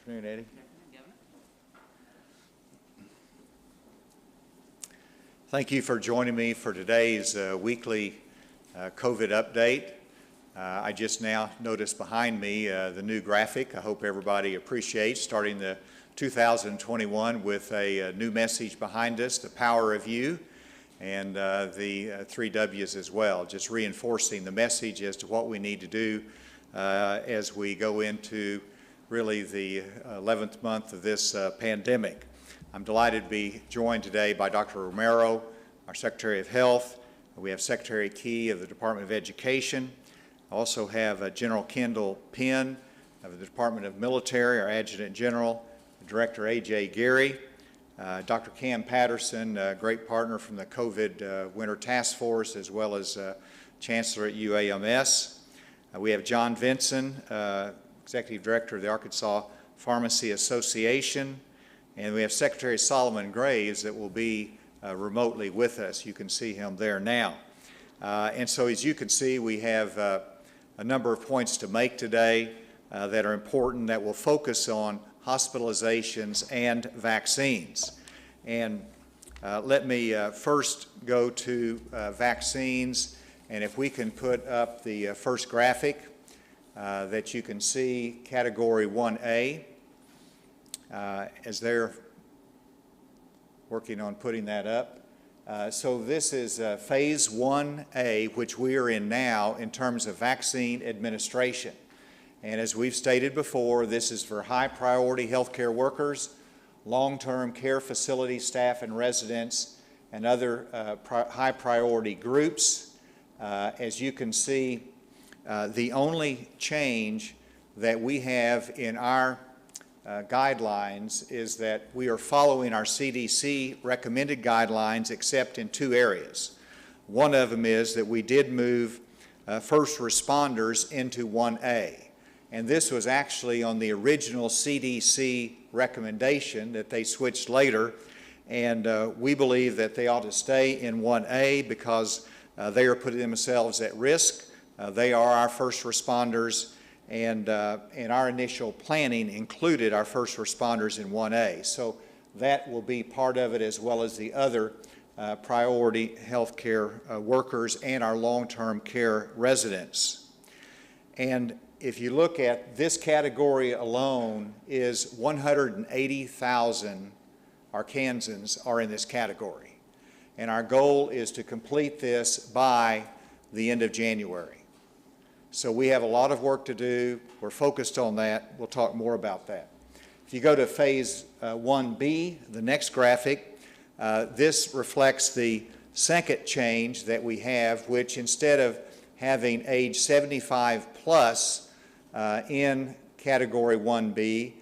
afternoon, Eddie. Good afternoon, Governor. Thank you for joining me for today's weekly COVID update. I just now noticed behind me the new graphic. I hope everybody appreciates starting the 2021 with a new message behind us, the power of you, and the 3 W's as well, just reinforcing the message as to what we need to do as we go into really the 11th month of this pandemic. I'm delighted to be joined today by Dr. Romero, our Secretary of Health. We have Secretary Key of the Department of Education. I also have General Kendall Penn of the Department of Military, our Adjutant General, Director A.J. Geary, Dr. Cam Patterson, a great partner from the COVID Winter Task Force, as well as Chancellor at UAMS. We have John Vinson, Executive Director of the Arkansas Pharmacy Association, and we have Secretary Solomon Graves that will be remotely with us. You can see him there now. And so as you can see, we have a number of points to make today that are important that will focus on hospitalizations and vaccines. And let me first go to vaccines, and if we can put up the first graphic that you can see, Category 1A, as they're working on putting that up. So this is Phase 1A, which we are in now in terms of vaccine administration. And as we've stated before, this is for high priority healthcare workers, long-term care facility staff and residents, and other high priority groups. As you can see, the only change that we have in our guidelines is that we are following our CDC recommended guidelines except in 2 areas. One of them is that we did move first responders into 1A. And this was actually on the original CDC recommendation that they switched later. And we believe that they ought to stay in 1A because they are putting themselves at risk. They are our first responders, and our initial planning included our first responders in 1A. So that will be part of it, as well as the other priority healthcare workers and our long-term care residents. And if you look at this category alone, is 180,000 Arkansans are in this category. And our goal is to complete this by the end of January. So we have a lot of work to do. We're focused on that. We'll talk more about that. If you go to Phase 1B, the next graphic, this reflects the second change that we have, which instead of having age 75 plus in Category 1B,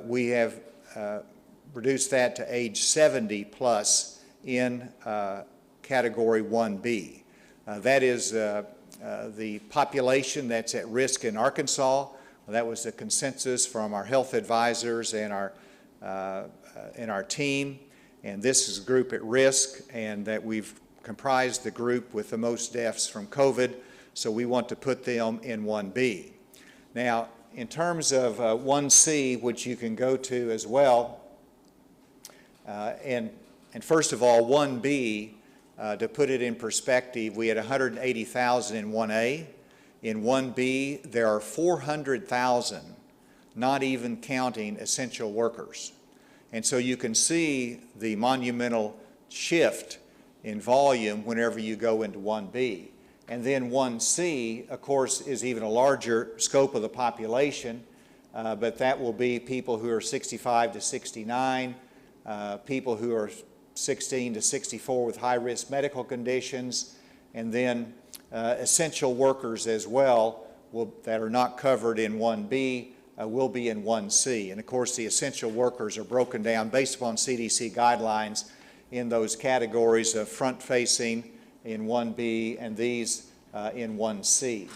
we have reduced that to age 70 plus in Category 1B. That is the population that's at risk in Arkansas. That was the consensus from our health advisors and our team. And this is a group at risk, and that we've comprised the group with the most deaths from COVID, so we want to put them in 1B. Now, in terms of 1C, which you can go to as well, and first of all, 1B, to put it in perspective, we had 180,000 in 1A. In 1B, there are 400,000, not even counting essential workers. And so you can see the monumental shift in volume whenever you go into 1B. And then 1C, of course, is even a larger scope of the population, but that will be people who are 65 to 69, people who are 16 to 64 with high-risk medical conditions, and then essential workers as well that are not covered in 1B will be in 1C. And of course, the essential workers are broken down based upon CDC guidelines in those categories of front-facing in 1B and these in 1C.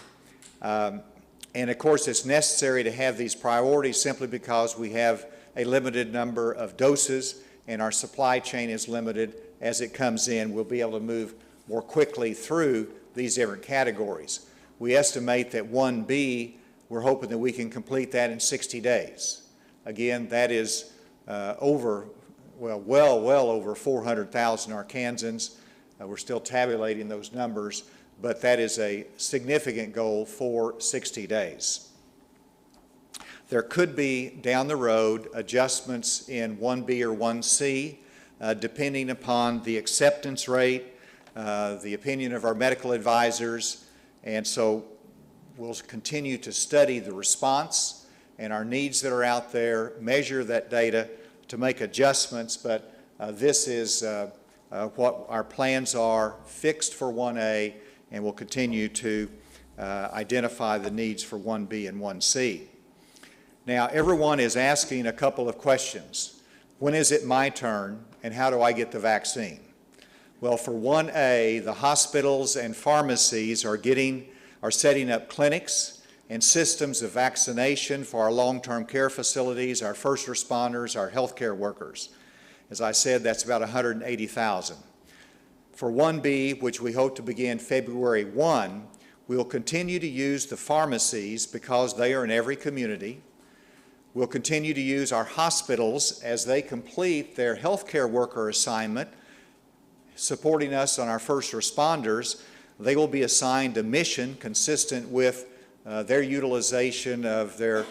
And of course, it's necessary to have these priorities simply because we have a limited number of doses and our supply chain is limited. As it comes in, we'll be able to move more quickly through these different categories. We estimate that 1B, we're hoping that we can complete that in 60 days. Again, that is well over 400,000 Arkansans. We're still tabulating those numbers, but that is a significant goal for 60 days. There could be, down the road, adjustments in 1B or 1C, depending upon the acceptance rate, the opinion of our medical advisors, and so we'll continue to study the response and our needs that are out there, measure that data to make adjustments, but this is what our plans are, fixed for 1A, and we'll continue to identify the needs for 1B and 1C. Now, everyone is asking a couple of questions. When is it my turn, and how do I get the vaccine? Well, for 1A, the hospitals and pharmacies are setting up clinics and systems of vaccination for our long-term care facilities, our first responders, our healthcare workers. As I said, that's about 180,000. For 1B, which we hope to begin February 1, we will continue to use the pharmacies because they are in every community. We'll continue to use our hospitals as they complete their healthcare worker assignment, supporting us on our first responders. They will be assigned a mission consistent with their utilization of their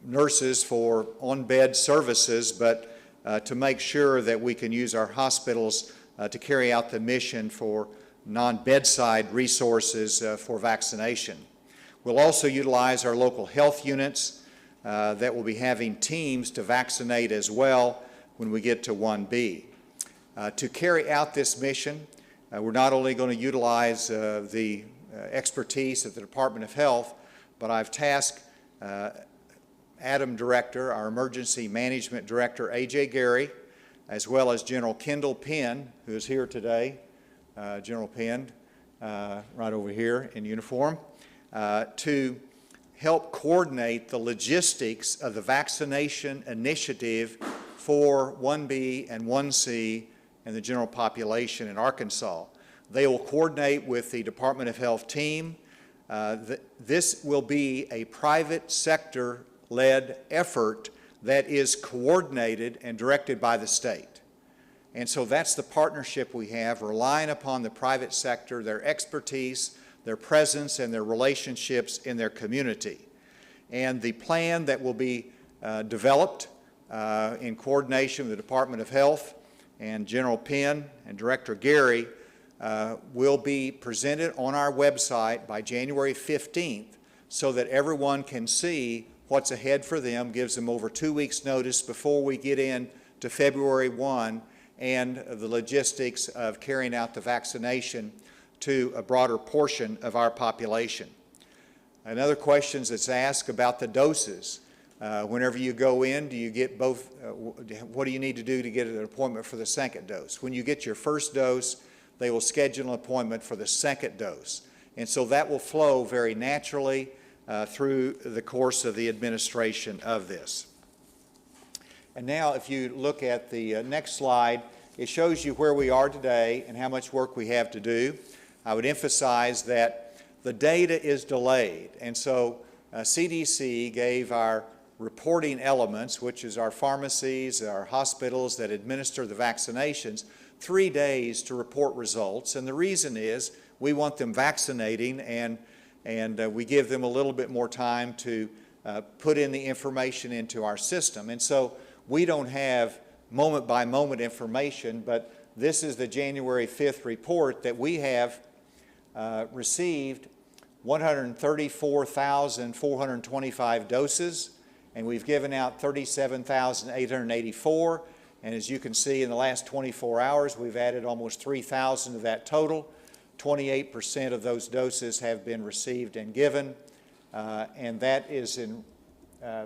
nurses for on-bed services, but to make sure that we can use our hospitals to carry out the mission for non-bedside resources for vaccination. We'll also utilize our local health units that will be having teams to vaccinate as well when we get to 1B. To carry out this mission, we're not only going to utilize the expertise of the Department of Health, but I've tasked Adam Director, our Emergency Management Director, A.J. Gary, as well as General Kendall Penn, who is here today, General Penn, right over here in uniform, to help coordinate the logistics of the vaccination initiative for 1B and 1C and the general population in Arkansas. They will coordinate with the Department of Health team. This will be a private sector-led effort that is coordinated and directed by the state. And so that's the partnership we have, relying upon the private sector, their expertise, their presence, and their relationships in their community. And the plan that will be developed in coordination with the Department of Health and General Penn and Director Gary will be presented on our website by January 15th so that everyone can see what's ahead for them, gives them over 2 weeks' notice before we get in to February 1 and the logistics of carrying out the vaccination to a broader portion of our population. Another question that's asked about the doses. Whenever you go in, do you get both? What do you need to do to get an appointment for the second dose? When you get your first dose, they will schedule an appointment for the second dose. And so that will flow very naturally through the course of the administration of this. And now if you look at the next slide, it shows you where we are today and how much work we have to do. I would emphasize that the data is delayed, and so CDC gave our reporting elements, which is our pharmacies, our hospitals that administer the vaccinations, 3 days to report results. And the reason is we want them vaccinating, and we give them a little bit more time to put in the information into our system. And so we don't have moment-by-moment information, but this is the January 5th report that we have received 134,425 doses, and we've given out 37,884. And as you can see, in the last 24 hours, we've added almost 3,000 of that total. 28% of those doses have been received and given, and that is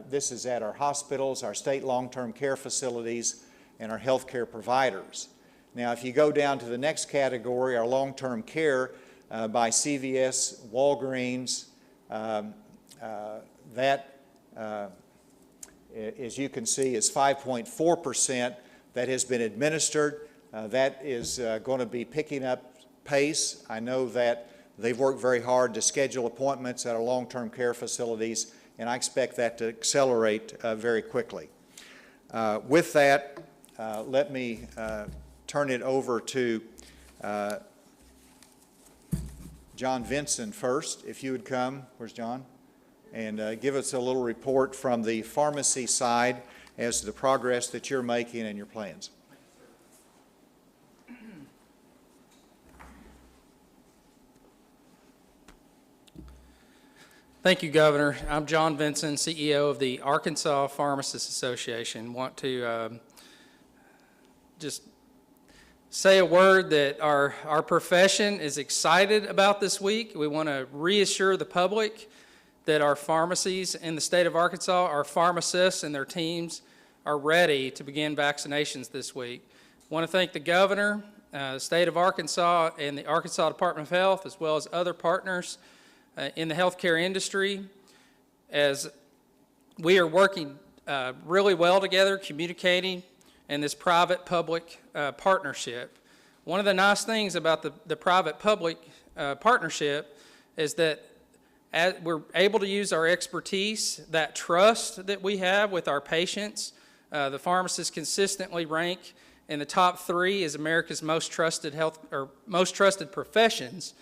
this is at our hospitals, our state long-term care facilities, and our healthcare providers. Now, if you go down to the next category, our long-term care by CVS, Walgreens, as you can see, is 5.4% that has been administered. That is going to be picking up pace. I know that they've worked very hard to schedule appointments at our long-term care facilities, and I expect that to accelerate very quickly. With that, let me turn it over to John Vinson first, if you would come. Where's John? And give us a little report from the pharmacy side as to the progress that you're making and your plans. Thank you, Governor. I'm John Vinson, CEO of the Arkansas Pharmacists Association. Want to just say a word that our profession is excited about this week. We want to reassure the public that our pharmacies in the state of Arkansas, our pharmacists and their teams are ready to begin vaccinations this week. I want to thank the Governor, the state of Arkansas, and the Arkansas Department of Health, as well as other partners in the healthcare industry, as we are working really well together, communicating in this private-public partnership. One of the nice things about the private-public partnership is that as we're able to use our expertise, that trust that we have with our patients. The pharmacists consistently rank in the top 3 as America's most trusted most trusted professions.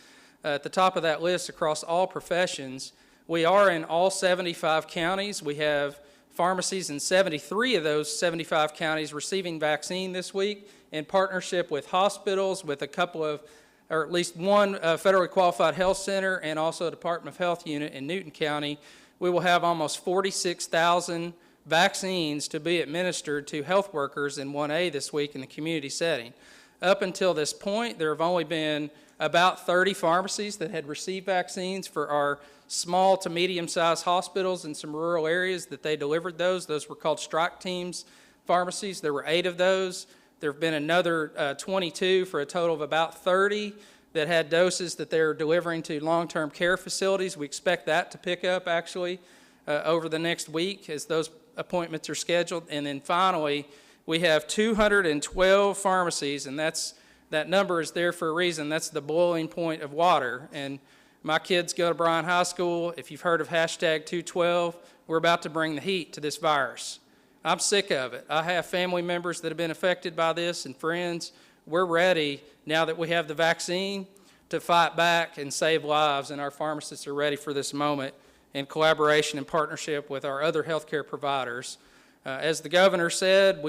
At the top of that list across all professions. We are in all 75 counties. We have pharmacies in 73 of those 75 counties receiving vaccine this week in partnership with hospitals, with a couple of, or at least one federally qualified health center and also a Department of Health unit in Newton County. We will have almost 46,000 vaccines to be administered to health workers in 1A this week in the community setting. Up until this point, there have only been about 30 pharmacies that had received vaccines for our small to medium-sized hospitals in some rural areas that they delivered those. Those were called strike teams pharmacies. There were 8 of those. There have been another 22 for a total of about 30 that had doses that they're delivering to long-term care facilities. We expect that to pick up actually over the next week as those appointments are scheduled. And then finally, we have 212 pharmacies, and that number is there for a reason. That's the boiling point of water. And my kids go to Bryan High School. If you've heard of hashtag 212, we're about to bring the heat to this virus. I'm sick of it. I have family members that have been affected by this and friends. We're ready, now that we have the vaccine, to fight back and save lives, and our pharmacists are ready for this moment in collaboration and partnership with our other healthcare providers. As the Governor said,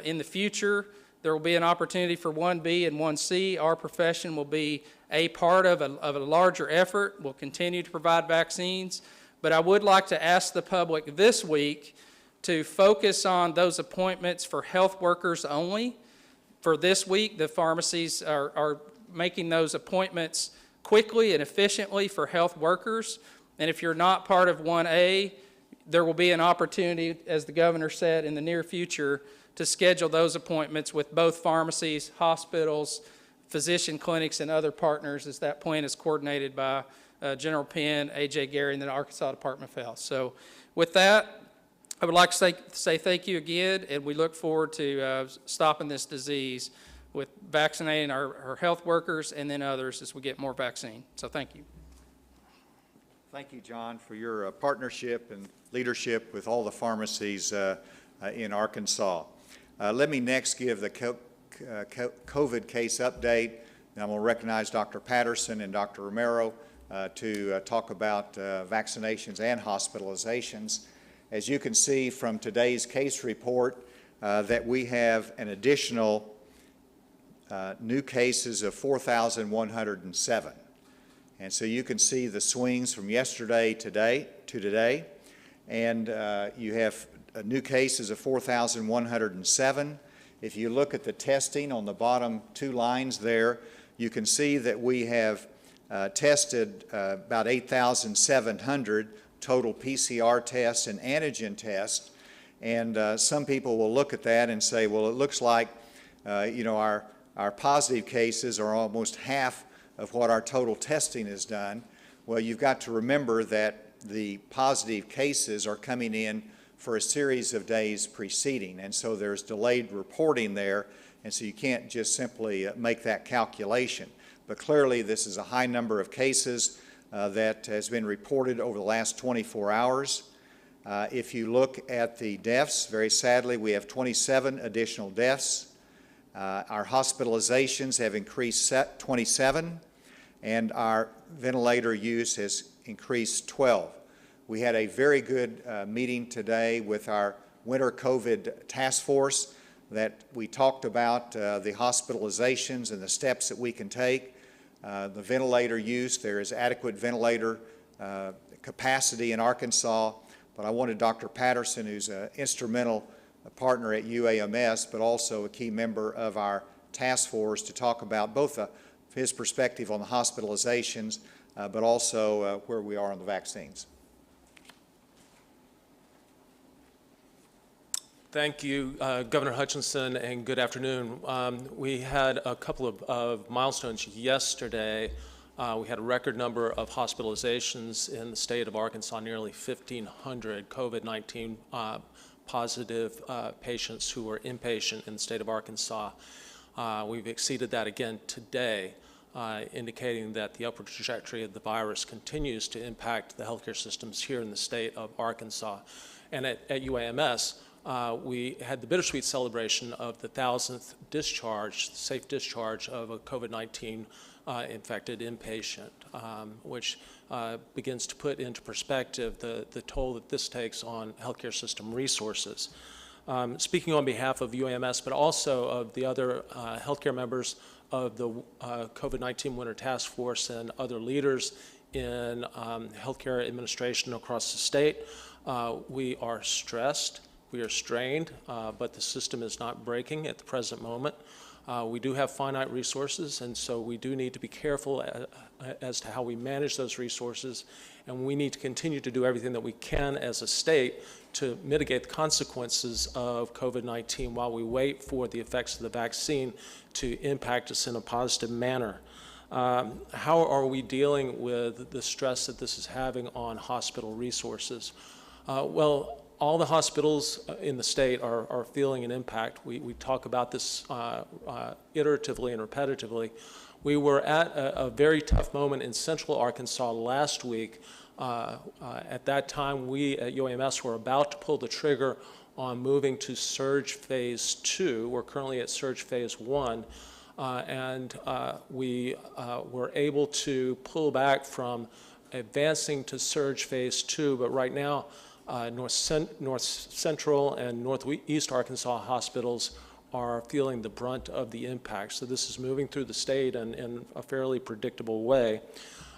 in the future, there will be an opportunity for 1B and 1C. Our profession will be a part of a larger effort. We'll continue to provide vaccines. But I would like to ask the public this week to focus on those appointments for health workers only. For this week, the pharmacies are making those appointments quickly and efficiently for health workers. And if you're not part of 1A, there will be an opportunity, as the Governor said, in the near future to schedule those appointments with both pharmacies, hospitals, physician clinics, and other partners, as that plan is coordinated by General Penn, A.J. Gary, and the Arkansas Department of Health. So with that, I would like to say thank you again, and we look forward to stopping this disease with vaccinating our health workers and then others as we get more vaccine. So thank you. Thank you, John, for your partnership and leadership with all the pharmacies in Arkansas. Let me next give the COVID case update. And I'm going to recognize Dr. Patterson and Dr. Romero to talk about vaccinations and hospitalizations. As you can see from today's case report, that we have an additional new cases of 4,107. And so you can see the swings from yesterday to today. And you have new cases of 4,107. If you look at the testing on the bottom 2 lines there, you can see that we have tested about 8,700 total PCR tests and antigen tests. And some people will look at that and say, well, it looks like our positive cases are almost half of what our total testing has done. Well, you've got to remember that the positive cases are coming in for a series of days preceding, and so there's delayed reporting there, and so you can't just simply make that calculation. But clearly this is a high number of cases that has been reported over the last 24 hours. If you look at the deaths, very sadly, we have 27 additional deaths. Our hospitalizations have increased 27, and our ventilator use has increased 12. We had a very good meeting today with our winter COVID task force that we talked about the hospitalizations and the steps that we can take. The ventilator use, there is adequate ventilator capacity in Arkansas, but I wanted Dr. Patterson, who's an instrumental partner at UAMS, but also a key member of our task force, to talk about both his perspective on the hospitalizations, but also where we are on the vaccines. Thank you, Governor Hutchinson, and good afternoon. We had a couple of milestones yesterday. We had a record number of hospitalizations in the state of Arkansas, nearly 1,500 COVID-19 positive patients who were inpatient in the state of Arkansas. We've exceeded that again today, indicating that the upward trajectory of the virus continues to impact the healthcare systems here in the state of Arkansas. And at UAMS, we had the bittersweet celebration of the 1,000th discharge, safe discharge of a COVID-19 infected inpatient, which begins to put into perspective the toll that this takes on healthcare system resources. Speaking on behalf of UAMS, but also of the other healthcare members of the COVID-19 Winter Task Force and other leaders in healthcare administration across the state, we are stressed. We are strained, but the system is not breaking at the present moment. We do have finite resources, and so we do need to be careful as to how we manage those resources, and we need to continue to do everything that we can as a state to mitigate the consequences of COVID-19 while we wait for the effects of the vaccine to impact us in a positive manner. How are we dealing with the stress that this is having on hospital resources? Well, all the hospitals in the state are feeling an impact. We talk about this iteratively and repetitively. We were at a very tough moment in central Arkansas last week. At that time, we at UAMS were about to pull the trigger on moving to surge phase 2. We're currently at surge phase 1. And we were able to pull back from advancing to surge phase 2, but right now, North Central and Northeast Arkansas hospitals are feeling the brunt of the impact. So this is moving through the state in a fairly predictable way.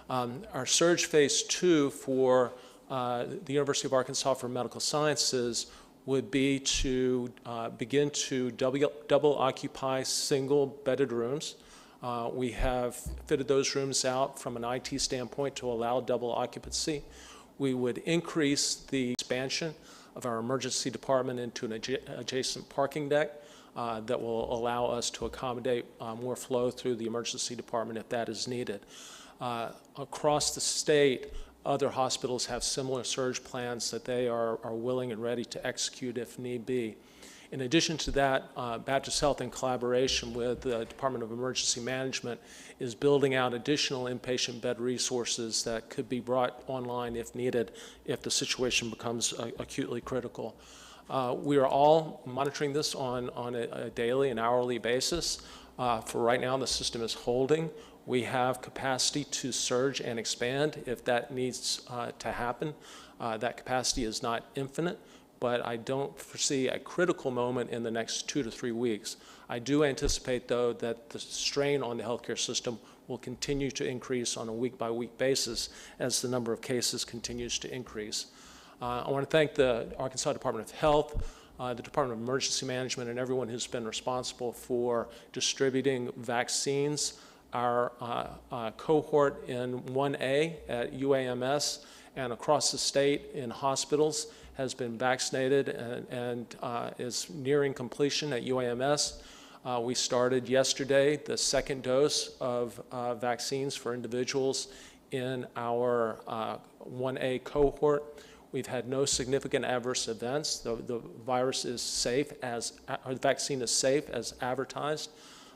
Our surge phase 2 for the University of Arkansas for Medical Sciences would be to begin to double occupy single bedded rooms. We have fitted those rooms out from an IT standpoint to allow double occupancy. We would increase the expansion of our emergency department into an adjacent parking deck that will allow us to accommodate more flow through the emergency department if that is needed. Across the state, other hospitals have similar surge plans that they are willing and ready to execute if need be. In addition to that, Baptist Health, in collaboration with the Department of Emergency Management, is building out additional inpatient bed resources that could be brought online if needed, if the situation becomes acutely critical. We are all monitoring this on a daily and hourly basis. For right now, the system is holding. We have capacity to surge and expand if that needs to happen. That capacity is not infinite, but I don't foresee a critical moment in the next 2 to 3 weeks. I do anticipate, though, that the strain on the healthcare system will continue to increase on a week-by-week basis as the number of cases continues to increase. I want to thank the Arkansas Department of Health, the Department of Emergency Management, and everyone who's been responsible for distributing vaccines. Our cohort in 1A at UAMS and across the state in hospitals has been vaccinated and is nearing completion at UAMS. We started yesterday the second dose of vaccines for individuals in our 1A cohort. We've had no significant adverse events. The virus is safe the vaccine is safe as advertised,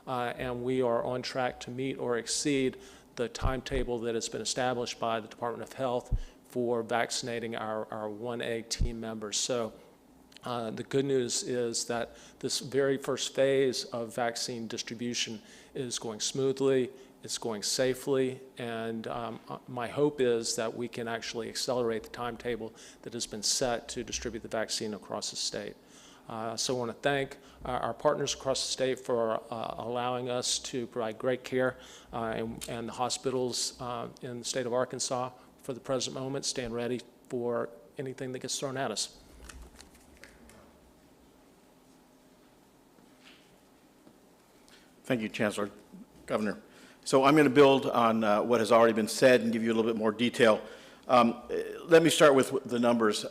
and we are on track to meet or exceed the timetable that has been established by the Department of Health for vaccinating our 1A team members. So the good news is that this very first phase of vaccine distribution is going smoothly, it's going safely, and my hope is that we can actually accelerate the timetable that has been set to distribute the vaccine across the state. So I want to thank our partners across the state for allowing us to provide great care, and the hospitals in the state of Arkansas for the present moment stand ready for anything that gets thrown at us. Thank you, Chancellor. Governor. So I'm going to build on what has already been said and give you a little bit more detail. Let me start with the numbers.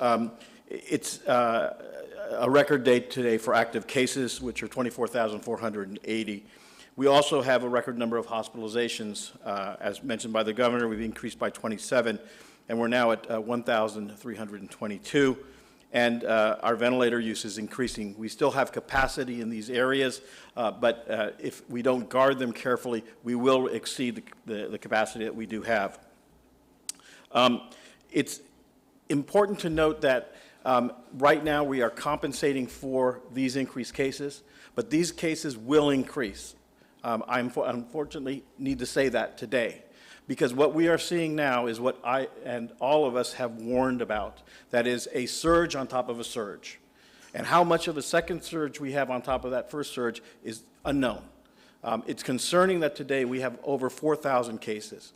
It's a record date today for active cases, which are 24,480. We also have a record number of hospitalizations. As mentioned by the governor, we've increased by 27, and we're now at 1,322. And our ventilator use is increasing. We still have capacity in these areas, but if we don't guard them carefully, we will exceed the capacity that we do have. It's important to note that right now we are compensating for these increased cases, but these cases will increase. I unfortunately need to say that today, because what we are seeing now is what I and all of us have warned about. That is a surge on top of a surge. And how much of a second surge we have on top of that first surge is unknown. It's concerning that today we have over 4,000 cases.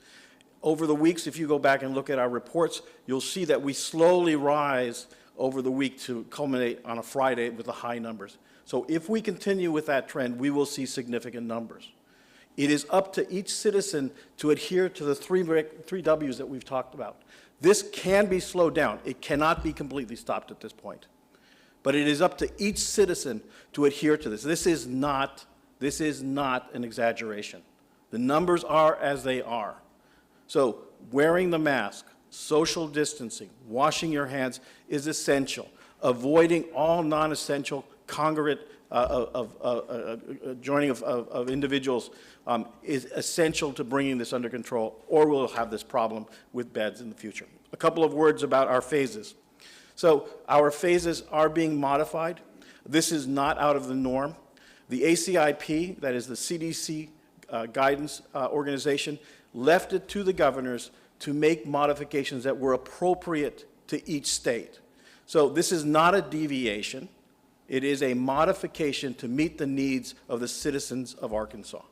Over the weeks, if you go back and look at our reports, you'll see that we slowly rise over the week to culminate on a Friday with the high numbers. So if we continue with that trend, we will see significant numbers. It is up to each citizen to adhere to the three W's that we've talked about. This can be slowed down. It cannot be completely stopped at this point. But it is up to each citizen to adhere to this. This is not an exaggeration. The numbers are as they are. So wearing the mask, social distancing, washing your hands is essential. Avoiding all non-essential congregate joining of individuals is essential to bringing this under control, or we'll have this problem with beds in the future. A couple of words about our phases. So our phases are being modified. This is not out of the norm. The ACIP, that is the CDC guidance organization, left it to the governors to make modifications that were appropriate to each state. So this is not a deviation. It is a modification to meet the needs of the citizens of Arkansas.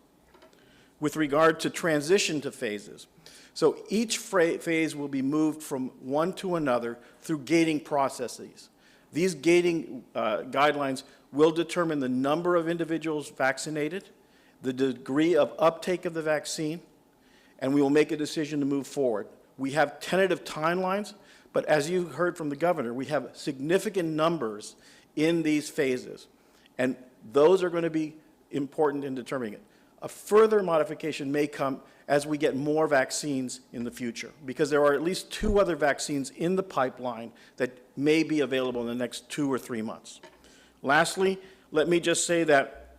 With regard to transition to phases, so each phase will be moved from one to another through gating processes. These gating guidelines will determine the number of individuals vaccinated, the degree of uptake of the vaccine, and we will make a decision to move forward. We have tentative timelines, but as you heard from the governor, we have significant numbers in these phases, and those are going to be important in determining it. A further modification may come as we get more vaccines in the future, because there are at least 2 other vaccines in the pipeline that may be available in the next 2 or 3 months. Lastly, let me just say that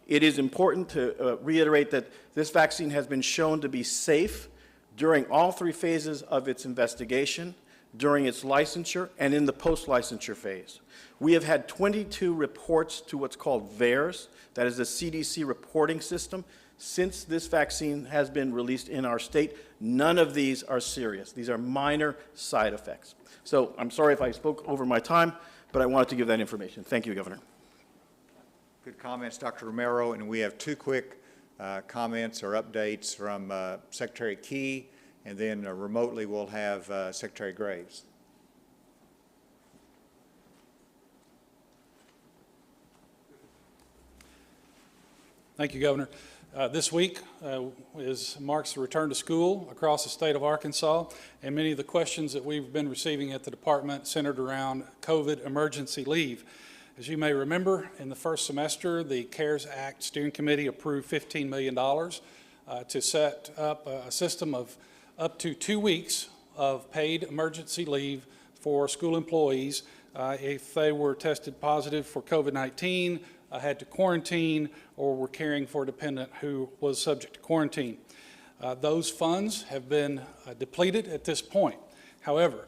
it is important to reiterate that this vaccine has been shown to be safe during all 3 phases of its investigation, during its licensure, and in the post-licensure phase. We have had 22 reports to what's called VAERS, that is the CDC reporting system. Since this vaccine has been released in our state, none of these are serious. These are minor side effects. So I'm sorry if I spoke over my time, but I wanted to give that information. Thank you, Governor. Good comments, Dr. Romero, and we have 2 quick comments or updates from Secretary Key, and then remotely we'll have Secretary Graves. Thank you, Governor. This week marks the return to school across the state of Arkansas, and many of the questions that we've been receiving at the department centered around COVID emergency leave. As you may remember, in the first semester, the CARES Act Steering Committee approved $15 million to set up a system of up to 2 weeks of paid emergency leave for school employees if they were tested positive for COVID-19, had to quarantine, or were caring for a dependent who was subject to quarantine. Those funds have been depleted at this point. However,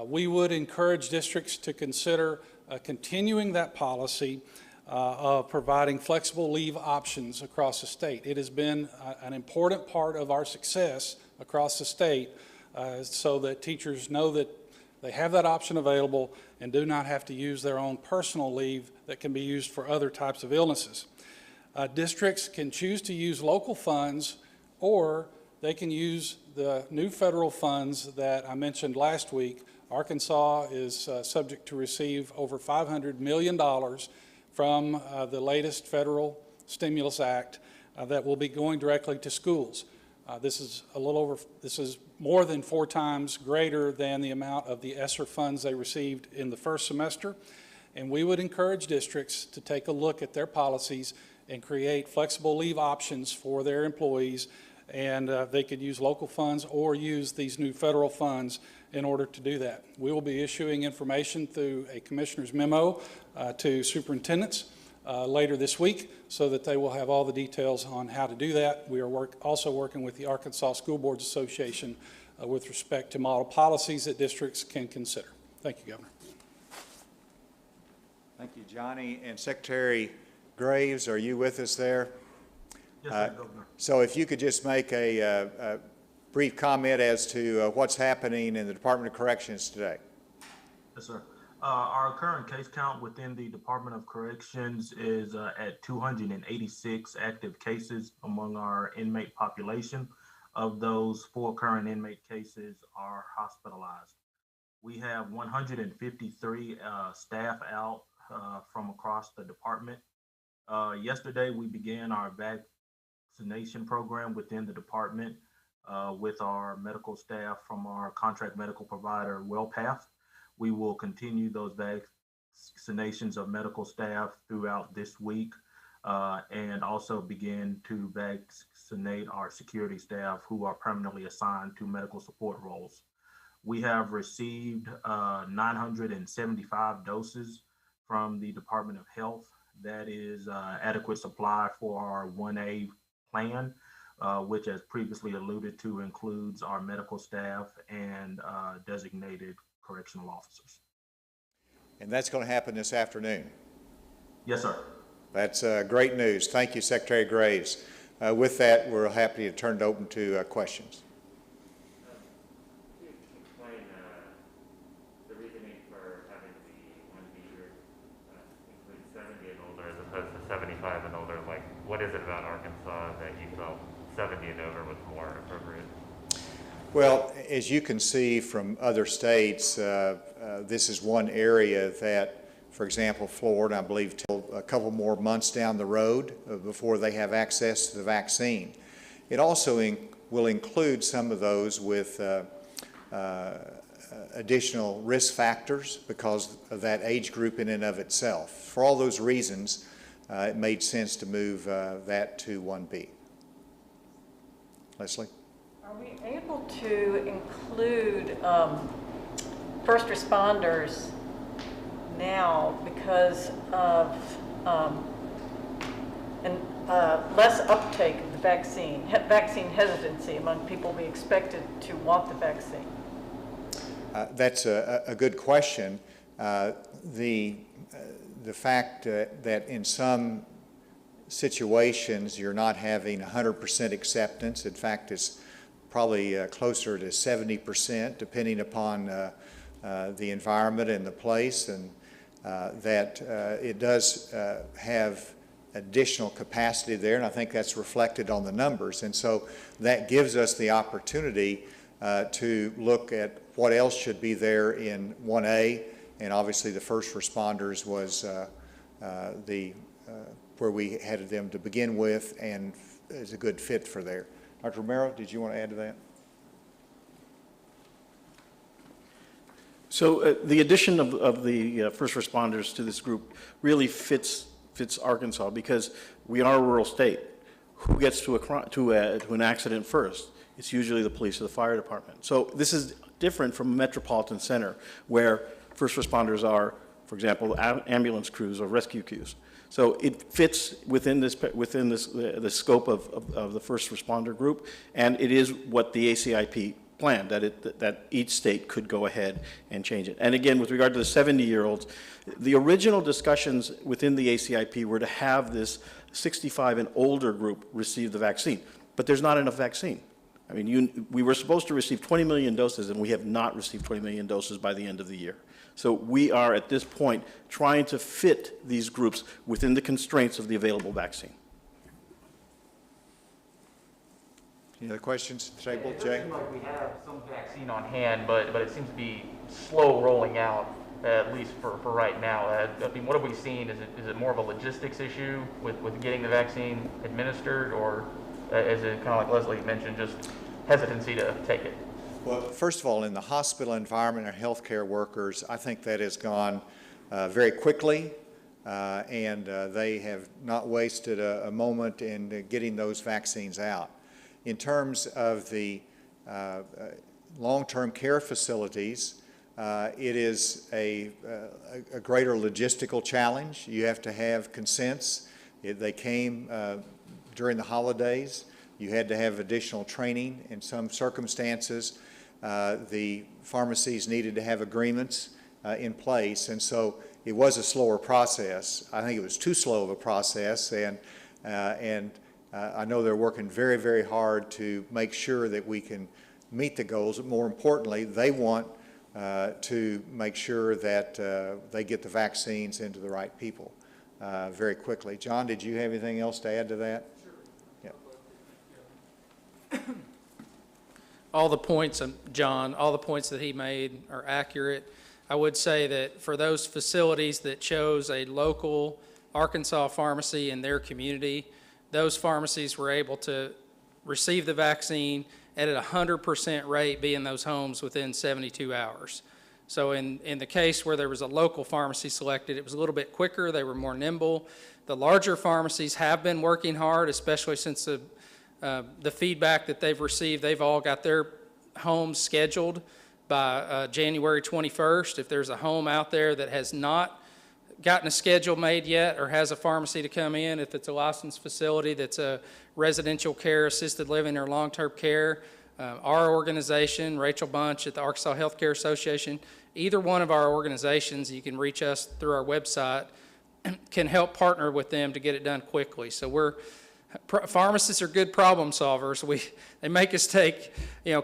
we would encourage districts to consider continuing that policy of providing flexible leave options across the state. It has been an important part of our success across the state so that teachers know that they have that option available and do not have to use their own personal leave that can be used for other types of illnesses. Districts can choose to use local funds, or they can use the new federal funds that I mentioned last week. Arkansas is subject to receive over $500 million from the latest federal stimulus act that will be going directly to schools. This is more than 4 times greater than the amount of the ESSER funds they received in the first semester. And we would encourage districts to take a look at their policies and create flexible leave options for their employees. And they could use local funds or use these new federal funds in order to do that. We will be issuing information through a commissioner's memo to superintendents later this week so that they will have all the details on how to do that. We are also working with the Arkansas School Boards Association with respect to model policies that districts can consider. Thank you, Governor. Thank you, Johnny. And Secretary Graves, are you with us there? Yes, sir, Governor. So if you could just make a brief comment as to what's happening in the Department of Corrections today. Yes, sir. Our current case count within the Department of Corrections is at 286 active cases among our inmate population. Of those, 4 current inmate cases are hospitalized. We have 153 staff out from across the department. Yesterday, we began our vaccination program within the department with our medical staff from our contract medical provider, WellPath. We will continue those vaccinations of medical staff throughout this week and also begin to vaccinate our security staff who are permanently assigned to medical support roles. We have received 975 doses from the Department of Health. That is adequate supply for our 1A plan, which, as previously alluded to, includes our medical staff and designated correctional officers. And that's going to happen this afternoon. Yes, sir. That's great news. Thank you, Secretary Graves. With that, we're happy to turn it open to questions. Could you explain the reasoning for having the 1B group include 70 and older as opposed to 75 and older? Like, what is it about Arkansas that you felt 70 and over was more appropriate? Well, as you can see from other states, this is one area that, for example, Florida, I believe, till a couple more months down the road before they have access to the vaccine. It also will include some of those with additional risk factors because of that age group in and of itself. For all those reasons, it made sense to move that to 1B. Leslie? Are we able to include first responders now because of less uptake of the vaccine hesitancy among people we expected to want the vaccine? That's a good question. The fact that in some situations you're not having 100% acceptance, in fact, it's probably closer to 70%, depending upon the environment and the place, and that it does have additional capacity there, and I think that's reflected on the numbers. And so that gives us the opportunity to look at what else should be there in 1A, and obviously the first responders was where we headed them to begin with, and is a good fit for there. Dr. Romero, did you want to add to that? So the addition of the first responders to this group really fits Arkansas because we are a rural state. Who gets to an accident first? It's usually the police or the fire department. So this is different from a metropolitan center where first responders are, for example, ambulance crews or rescue crews. So it fits within the scope of the first responder group, and it is what the ACIP plan, that each state could go ahead and change it. And again, with regard to the 70-year-olds, the original discussions within the ACIP were to have this 65 and older group receive the vaccine, but there's not enough vaccine. I mean, we were supposed to receive 20 million doses, and we have not received 20 million doses by the end of the year. So we are, at this point, trying to fit these groups within the constraints of the available vaccine. Any other questions at the table? It does Jay? seem like we have some vaccine on hand, but it seems to be slow rolling out, at least for right now. I mean, what have we seen? Is it more of a logistics issue with getting the vaccine administered, or is it kind of like Leslie mentioned, just hesitancy to take it? Well, first of all, in the hospital environment and healthcare workers, I think that has gone very quickly, and they have not wasted a moment in getting those vaccines out. In terms of the long-term care facilities, it is a greater logistical challenge. You have to have consents. They came during the holidays. You had to have additional training in some circumstances. The pharmacies needed to have agreements in place, and so it was a slower process. I think it was too slow of a process, and I know they're working very, very hard to make sure that we can meet the goals. But more importantly, they want to make sure that they get the vaccines into the right people very quickly. John, did you have anything else to add to that? Yeah. All the points, John, all the points that he made are accurate. I would say that for those facilities that chose a local Arkansas pharmacy in their community, those pharmacies were able to receive the vaccine at a 100% rate, be in those homes within 72 hours. So in the case where there was a local pharmacy selected, it was a little bit quicker, they were more nimble. The larger pharmacies have been working hard, especially since the feedback that they've received. They've all got their homes scheduled by January 21st. If there's a home out there that has not gotten a schedule made yet or has a pharmacy to come in, if it's a licensed facility that's a residential care, assisted living, or long-term care, our organization, Rachel Bunch at the Arkansas Healthcare Association, either one of our organizations, you can reach us through our website, can help partner with them to get it done quickly. So pharmacists are good problem solvers. They make us take,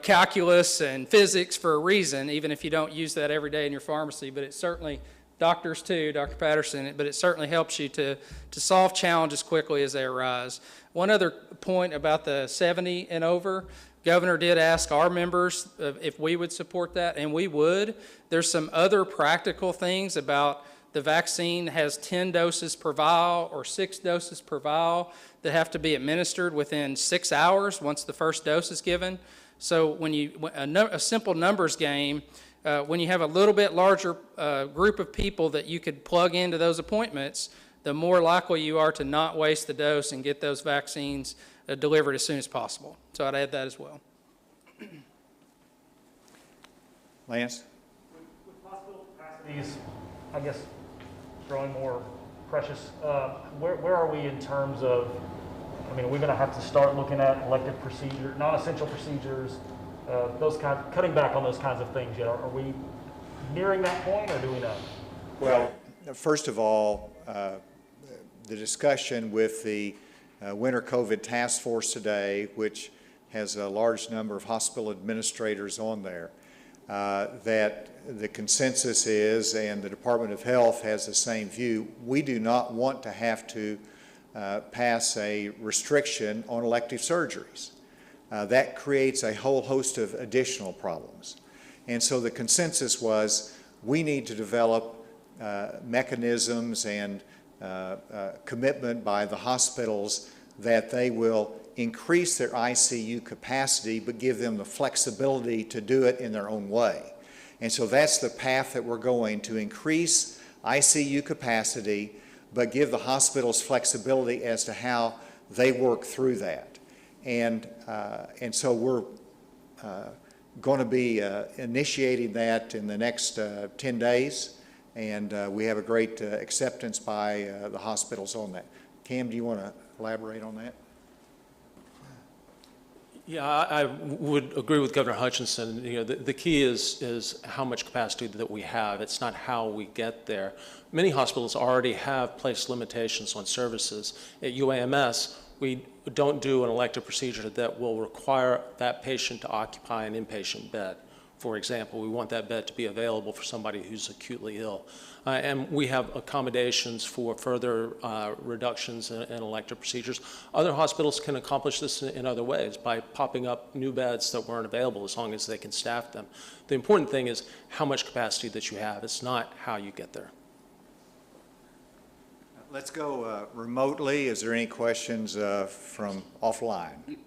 calculus and physics for a reason, even if you don't use that every day in your pharmacy, but it certainly, doctors too, Dr. Patterson, but it certainly helps you to solve challenges quickly as they arise. One other point about the 70 and over, Governor did ask our members if we would support that, and we would. There's some other practical things about the vaccine has 10 doses per vial or 6 doses per vial that have to be administered within 6 hours once the first dose is given. So when a simple numbers game, when you have a little bit larger group of people that you could plug into those appointments, the more likely you are to not waste the dose and get those vaccines delivered as soon as possible. So I'd add that as well. Lance? With hospital capacities, I guess, growing more precious, where are we in terms of, are we going to have to start looking at elective procedures, non-essential procedures, cutting back on those kinds of things yet? Are we nearing that point, or do we know? Well, first of all, the discussion with the Winter COVID Task Force today, which has a large number of hospital administrators on there, that the consensus is, and the Department of Health has the same view, we do not want to have to pass a restriction on elective surgeries. That creates a whole host of additional problems. And so the consensus was we need to develop mechanisms and commitment by the hospitals that they will increase their ICU capacity but give them the flexibility to do it in their own way. And so that's the path that we're going, to increase ICU capacity but give the hospitals flexibility as to how they work through that. And so we're going to be initiating that in the next 10 days, and we have a great acceptance by the hospitals on that. Cam, do you want to elaborate on that? Yeah, I would agree with Governor Hutchinson. You know, the key is how much capacity that we have. It's not how we get there. Many hospitals already have placed limitations on services. At UAMS, we don't do an elective procedure that will require that patient to occupy an inpatient bed. For example, we want that bed to be available for somebody who's acutely ill. And we have accommodations for further reductions in elective procedures. Other hospitals can accomplish this in other ways by popping up new beds that weren't available as long as they can staff them. The important thing is how much capacity that you have. It's not how you get there. Let's go remotely. Is there any questions from offline?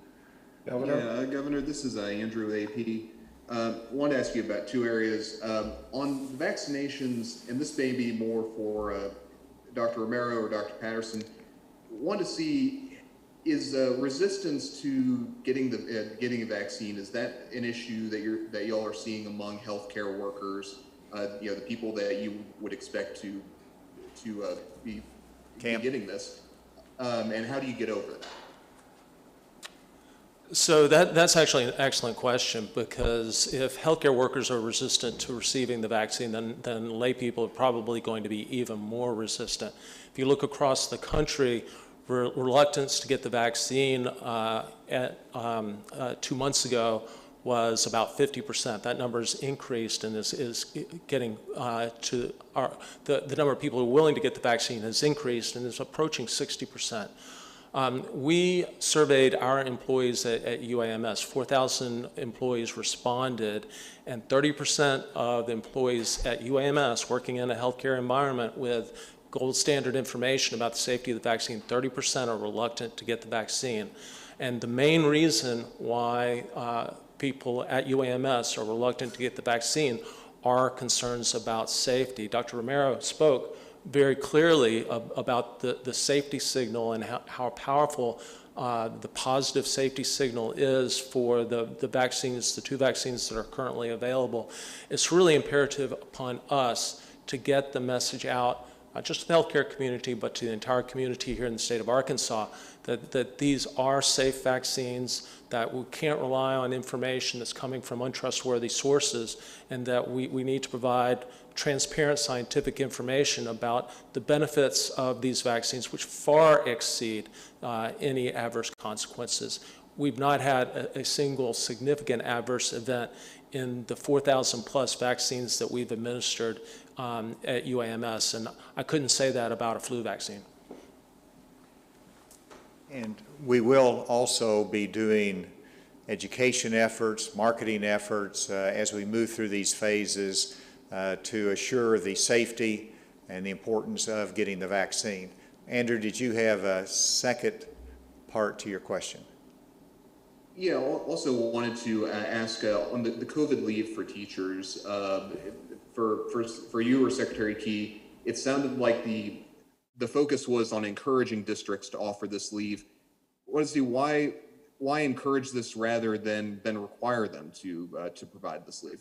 Governor? Yeah, Governor, this is Andrew AP. I wanted to ask you about two areas. On vaccinations, and this may be more for Dr. Romero or Dr. Patterson, want to see, is resistance to getting a vaccine, is that an issue that y'all are seeing among healthcare workers, you know, the people that you would expect to be getting this, and how do you get over that? So that's actually an excellent question, because if healthcare workers are resistant to receiving the vaccine, then lay people are probably going to be even more resistant. If you look across the country, reluctance to get the vaccine 2 months ago was about 50%. That number has increased and is getting the number of people who are willing to get the vaccine has increased and is approaching 60%. We surveyed our employees at UAMS. 4,000 employees responded, and 30% of the employees at UAMS working in a healthcare environment with gold standard information about the safety of the vaccine, 30% are reluctant to get the vaccine. And the main reason why people at UAMS are reluctant to get the vaccine are concerns about safety. Dr. Romero spoke very clearly about the safety signal and how powerful the positive safety signal is for the vaccines, the 2 vaccines that are currently available. It's really imperative upon us to get the message out, not just to the healthcare community, but to the entire community here in the state of Arkansas, that these are safe vaccines, that we can't rely on information that's coming from untrustworthy sources, and that we need to provide transparent scientific information about the benefits of these vaccines, which far exceed any adverse consequences. We've not had a single significant adverse event in the 4,000 plus vaccines that we've administered at UAMS, and I couldn't say that about a flu vaccine. And we will also be doing education efforts, marketing efforts as we move through these phases to assure the safety and the importance of getting the vaccine. Andrew, did you have a second part to your question? Yeah, also wanted to ask on the COVID leave for teachers, for you or Secretary Key, it sounded like the focus was on encouraging districts to offer this leave. Why encourage this rather than require them to provide this leave?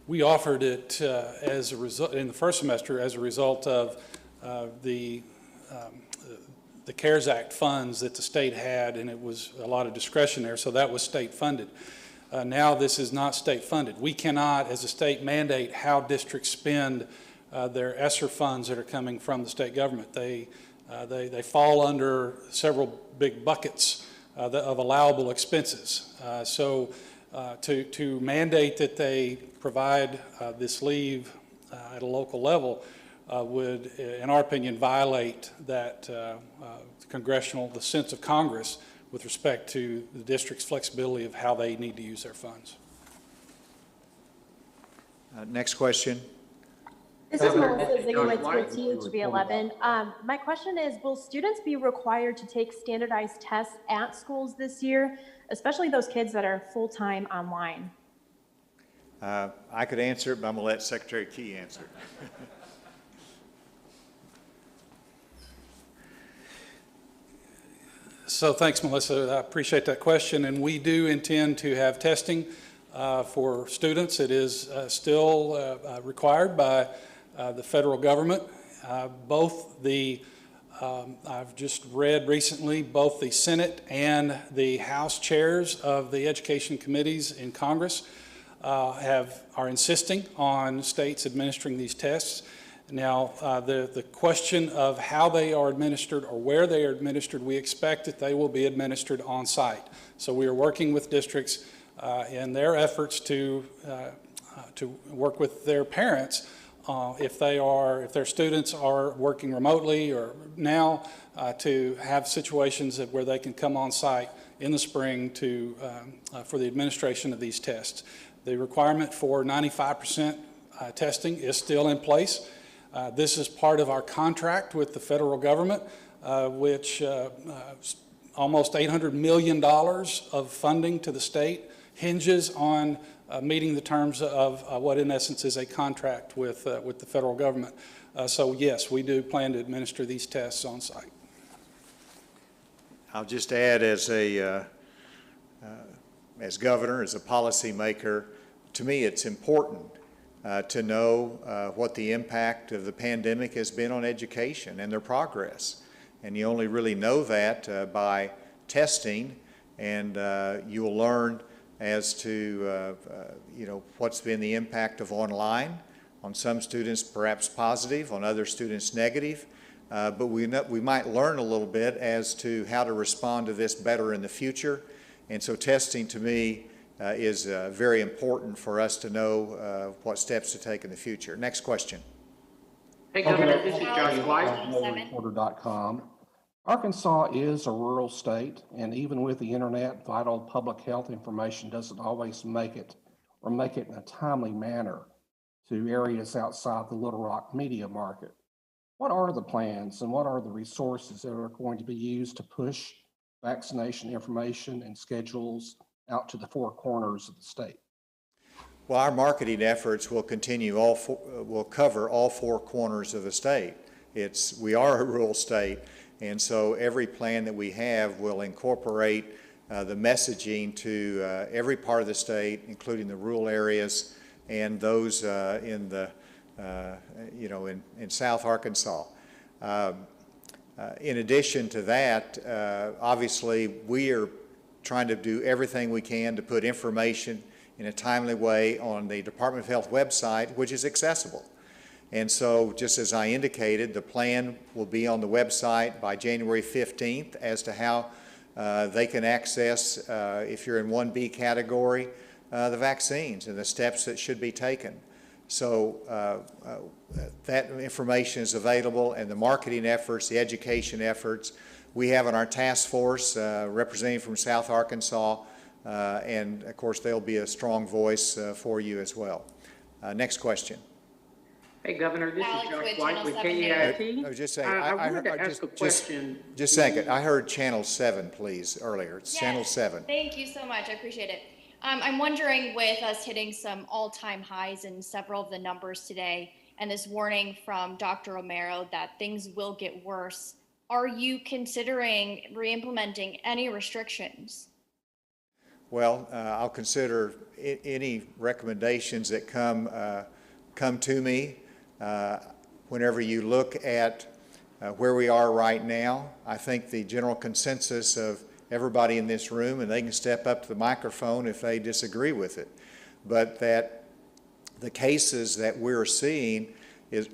We offered it as a result in the first semester as a result of the CARES Act funds that the state had, and it was a lot of discretion there, so that was state funded. Now this is not state funded. We cannot, as a state, mandate how districts spend their ESSER funds that are coming from the state government. They fall under several big buckets of allowable expenses. So to mandate that they provide this leave at a local level would, in our opinion, violate that the sense of Congress with respect to the district's flexibility of how they need to use their funds. Next question. This is Melissa Ziegler with THB 11. My question is, will students be required to take standardized tests at schools this year, especially those kids that are full-time online? I could answer it, but I'm going to let Secretary Key answer it. So thanks, Melissa. I appreciate that question, and we do intend to have testing for students. It is still required by the federal government. Both the I've just read recently both the Senate and the House chairs of the education committees in Congress are insisting on states administering these tests. Now, the question of how they are administered or where they are administered, we expect that they will be administered on site. So we are working with districts in their efforts to work with their parents if their students are working remotely or now to have situations where they can come on site in the spring for the administration of these tests. The requirement for 95% testing is still in place. This is part of our contract with the federal government, which almost $800 million of funding to the state hinges on meeting the terms of what in essence is a contract with the federal government. So yes, we do plan to administer these tests on site. I'll just add as governor, as a policymaker, to me it's important to know what the impact of the pandemic has been on education and their progress. And you only really know that by testing, and you will learn as to what's been the impact of online. On some students perhaps positive, on other students negative, but we might learn a little bit as to how to respond to this better in the future. And so testing to me is very important for us to know what steps to take in the future. Next question. Hey, Governor, this is Josh White. Reporter.com. Arkansas is a rural state, and even with the internet, vital public health information doesn't always make it in a timely manner to areas outside the Little Rock media market. What are the plans and what are the resources that are going to be used to push vaccination information and schedules out to the four corners of the state? Well, our marketing efforts will continue will cover all four corners of the state. We are a rural state, and so every plan that we have will incorporate the messaging to every part of the state, including the rural areas and those in South Arkansas. In addition to that, obviously we are trying to do everything we can to put information in a timely way on the Department of Health website, which is accessible. And so, just as I indicated, the plan will be on the website by January 15th as to how they can access, if you're in 1B category, the vaccines and the steps that should be taken. So that information is available, and the marketing efforts, the education efforts, we have on our task force representing from South Arkansas, and of course they'll be a strong voice for you as well. Next question. Hey, Governor, this is Josh White with KEIT. Just a second. I wanted to ask a question. Just a second. I heard Channel 7, please, earlier. It's Channel 7. Thank you so much. I appreciate it. I'm wondering, with us hitting some all-time highs in several of the numbers today, and this warning from Dr. Romero that things will get worse, are you considering re-implementing any restrictions? Well, I'll consider any recommendations that come to me. Whenever you look at where we are right now, I think the general consensus of everybody in this room, and they can step up to the microphone if they disagree with it, but that the cases that we're seeing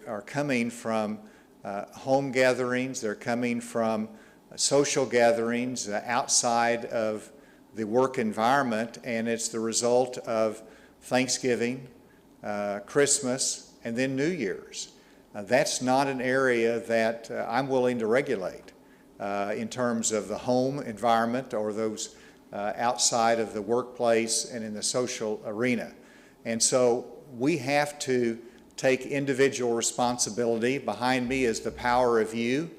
are coming from home gatherings, they're coming from social gatherings outside of the work environment, and it's the result of Thanksgiving, Christmas, and then New Year's. That's not an area that I'm willing to regulate in terms of the home environment or those outside of the workplace and in the social arena. And so we have to take individual responsibility. Behind me is the power of you,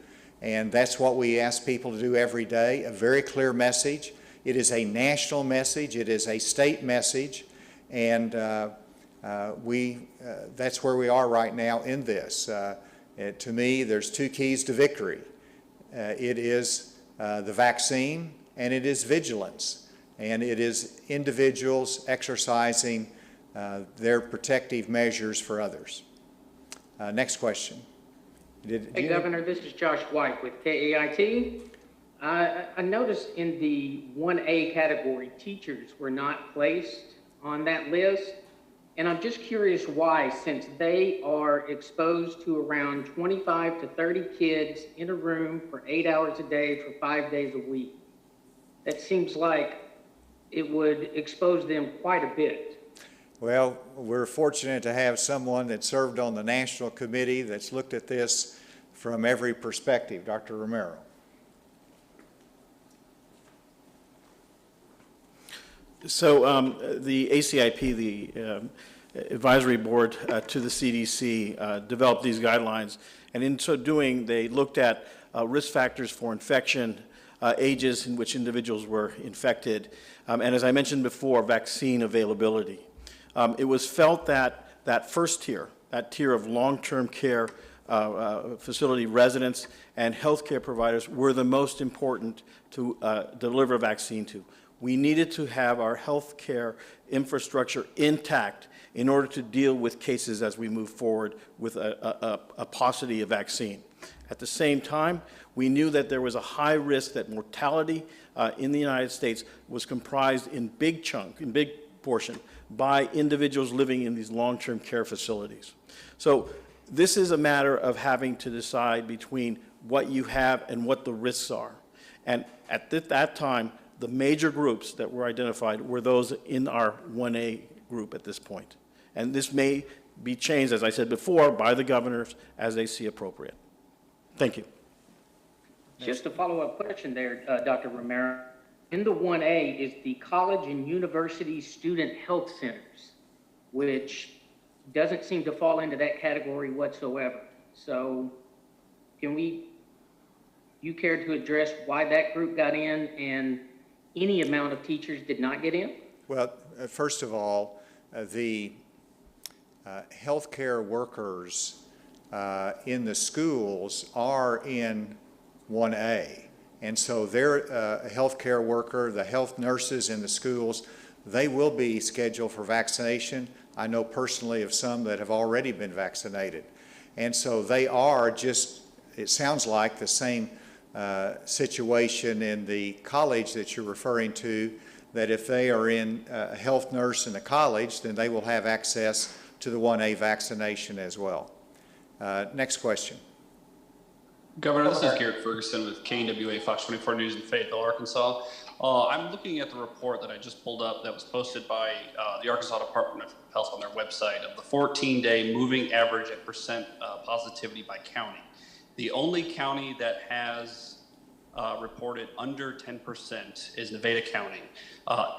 and that's what we ask people to do every day, a very clear message. It is a national message, it is a state message, and that's where we are right now in this. To me, there's two keys to victory. It is the vaccine, and it is vigilance, and it is individuals exercising their protective measures for others. Next question. Hey, Governor, this is Josh White with KAIT. I noticed in the 1A category, teachers were not placed on that list. And I'm just curious why, since they are exposed to around 25 to 30 kids in a room for 8 hours a day for 5 days a week. That seems like it would expose them quite a bit. Well, we're fortunate to have someone that served on the national committee that's looked at this from every perspective, Dr. Romero. So the ACIP, the advisory board to the CDC, developed these guidelines. And in so doing, they looked at risk factors for infection, ages in which individuals were infected, and as I mentioned before, vaccine availability. It was felt that that first tier, that tier of long-term care facility residents and healthcare providers were the most important to deliver a vaccine to. We needed to have our healthcare infrastructure intact in order to deal with cases as we move forward with a paucity of vaccine. At the same time, we knew that there was a high risk that mortality in the United States was comprised in big portion by individuals living in these long-term care facilities. So this is a matter of having to decide between what you have and what the risks are. And at that time, the major groups that were identified were those in our 1A group at this point. And this may be changed, as I said before, by the governors as they see appropriate. Thank you. Just a follow-up question there, Dr. Romero. In the 1A is the college and university student health centers, which doesn't seem to fall into that category whatsoever. So can you care to address why that group got in and any amount of teachers did not get in? Well, first of all, the healthcare workers in the schools are in 1A. And so their healthcare worker, the health nurses in the schools, they will be scheduled for vaccination. I know personally of some that have already been vaccinated. And so they are just, it sounds like the same situation in the college that you're referring to, that if they are in a health nurse in the college, then they will have access to the 1A vaccination as well. Next question. Governor, this is Garrett Ferguson with KNWA Fox 24 News in Fayetteville, Arkansas. I'm looking at the report that I just pulled up that was posted by the Arkansas Department of Health on their website of the 14-day moving average and percent positivity by county. The only county that has reported under 10% is Nevada County.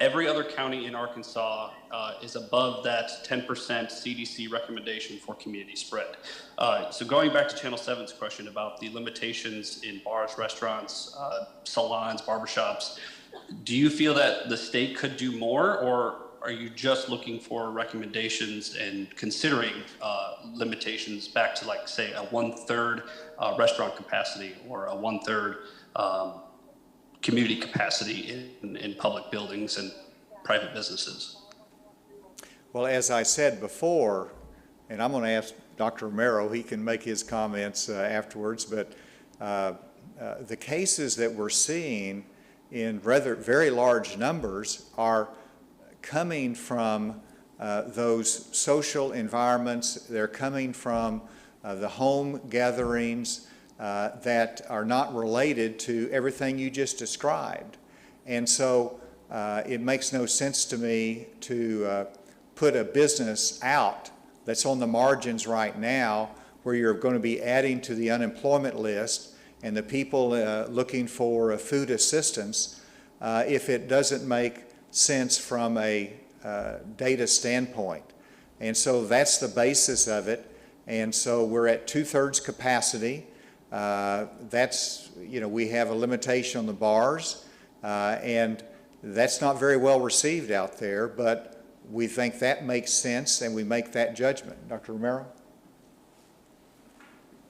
Every other county in Arkansas is above that 10% CDC recommendation for community spread. So going back to Channel 7's question about the limitations in bars, restaurants, salons, barbershops, do you feel that the state could do more, or are you just looking for recommendations and considering limitations back to, like, say, a 1/3 restaurant capacity or a 1/3 community capacity in public buildings and private businesses? Well, as I said before, and I'm going to ask Dr. Romero, he can make his comments afterwards, but the cases that we're seeing in very large numbers are coming from those social environments. They're coming from the home gatherings that are not related to everything you just described. And so it makes no sense to me to put a business out that's on the margins right now, where you're going to be adding to the unemployment list and the people looking for food assistance, if it doesn't make sense from a data standpoint. And so that's the basis of it. And so we're at 2/3 capacity. That's, we have a limitation on the bars, and that's not very well received out there, but we think that makes sense and we make that judgment. Dr. Romero?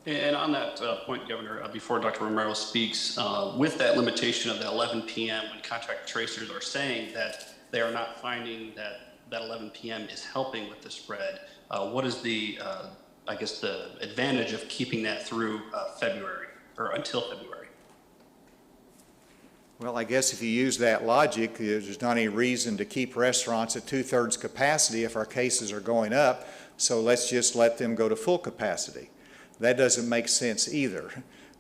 And on that point, Governor, before Dr. Romero speaks, with that limitation of the 11 p.m. when contact tracers are saying that they are not finding that 11 p.m. is helping with the spread, what is the I guess, the advantage of keeping that through February or until February? Well, I guess if you use that logic, there's not any reason to keep restaurants at 2/3 capacity if our cases are going up, so let's just let them go to full capacity. That doesn't make sense either